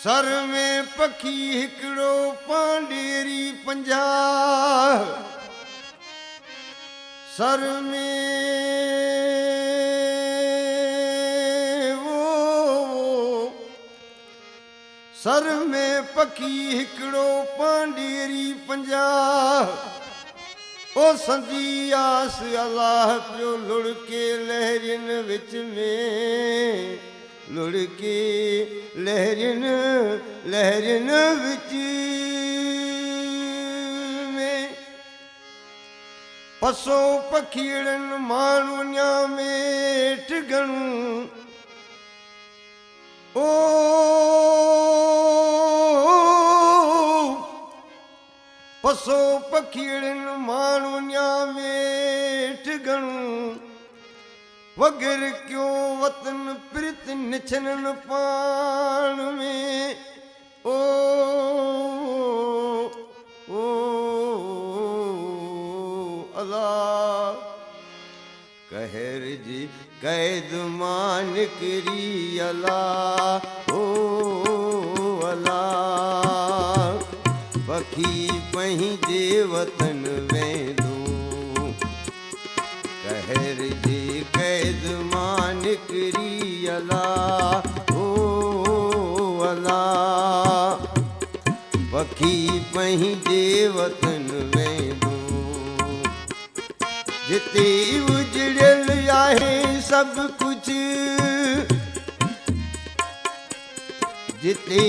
sir में पखी हिकड़ो पांडेरी 50 सर में वो सर में पखी हिकड़ो पांडेरी 50 ओ संदी आस अल्लाह पियो लुड़के लहरिन विच में लुड़के लहरिन लहरिन विच में पसो पखीड़न मानुन्या में ठगणू ओ पसो पखीड़न मानुन्या में ठगणू वगर क्यों वतन प्रीत निछनन पान में ओ अल्लाह कहर जी कैद मान करी अल्लाह ओ अल्लाह पखी पंहिंजे वतन वेंदो कहर जी कैद मान करी अल्लाह ओ अल्लाह पखी पंहिंजे वतन वेंदो जिते उजड़ियल आहे सब कुछ जिते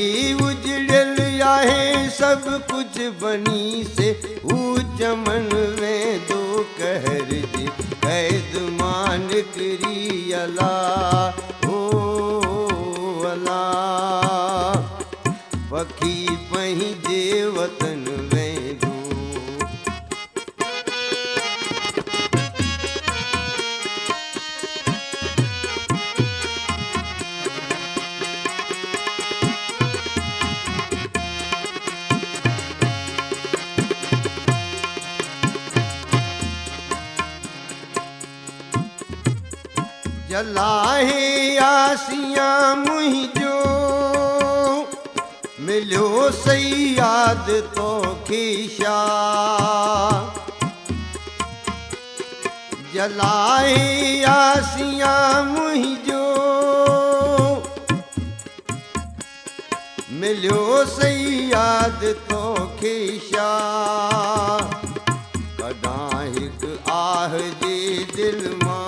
उजड़ियल आहे सब कुछ बनी से ऊ चमन वेंदो कहर जी कैद मान करी अल्लाह ओ अल्लाह पखी पंहिंजे वतन वेंदो जलाहे आसियां मुहिंजो मिलियो सही याद तो खीशा जलाहे आसियां मुहिंजो मिलियो सही याद तो खीशा कॾां हिकु आह जे दिल मां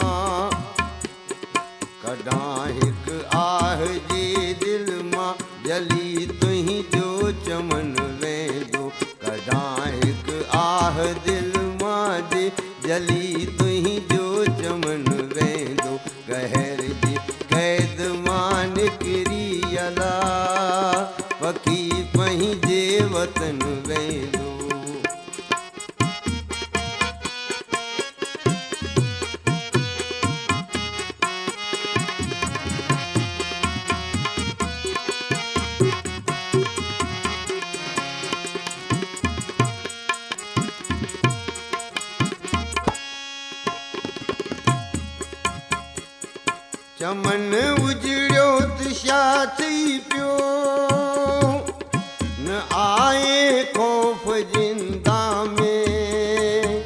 कॾां हिकु आह जे दिल मां जली तुंहिंजो चमन वेंदो कॾां हिकु आह दिल मां जे जली तुंहिंजो चमन वेंदो कहर जी कैद मान निकिरी अल्लाह पखी पंहिंजे वतन वेंदो चमन उजड़ियो त छा थी पियो न आए खौफ जिंदा में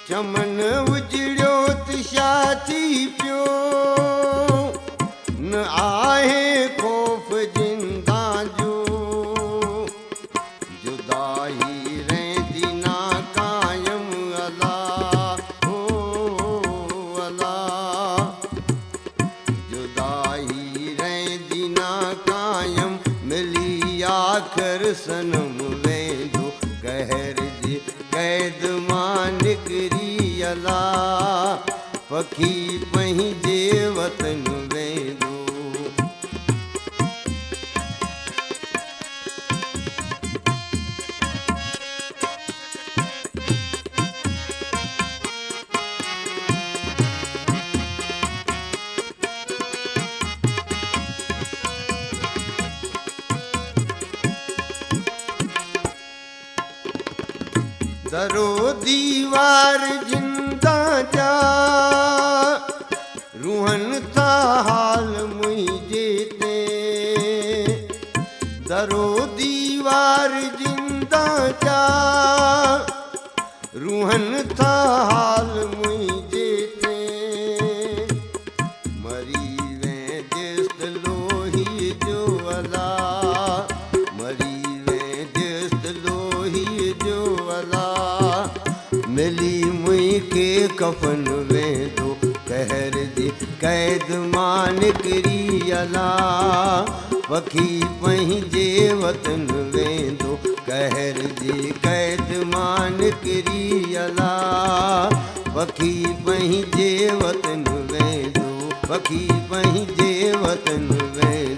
चमन उजड़ियो त छा थी पियो न आए खौफ जिंदा जो जुदाई रहंदी ना कायम अल्लाह ओ अल्लाह जुदाई रहंदी ना कायम मिली आखिर सनम वेंदो कहर जी कैद मान निकिरी अल्लाह पखी पंहिंजे वतन वेंदो दरो दीवार जिंदा जा रूहन था हाल मुझे ते दरो दीवार जिंदा जा रूहन था हाल मुझे थे मरी वे जिस्त लोही जो अला मरी वे जिस्त लोही जो अला मिली मुई के कफन में दो कहर जी कैद मान करी अला पखी पंहिंजे वतन वेंदो कहर जी कैद मान करी अला पखी पंहिंजे वतन वेंदो पखी पंहिंजे वतन वेंदो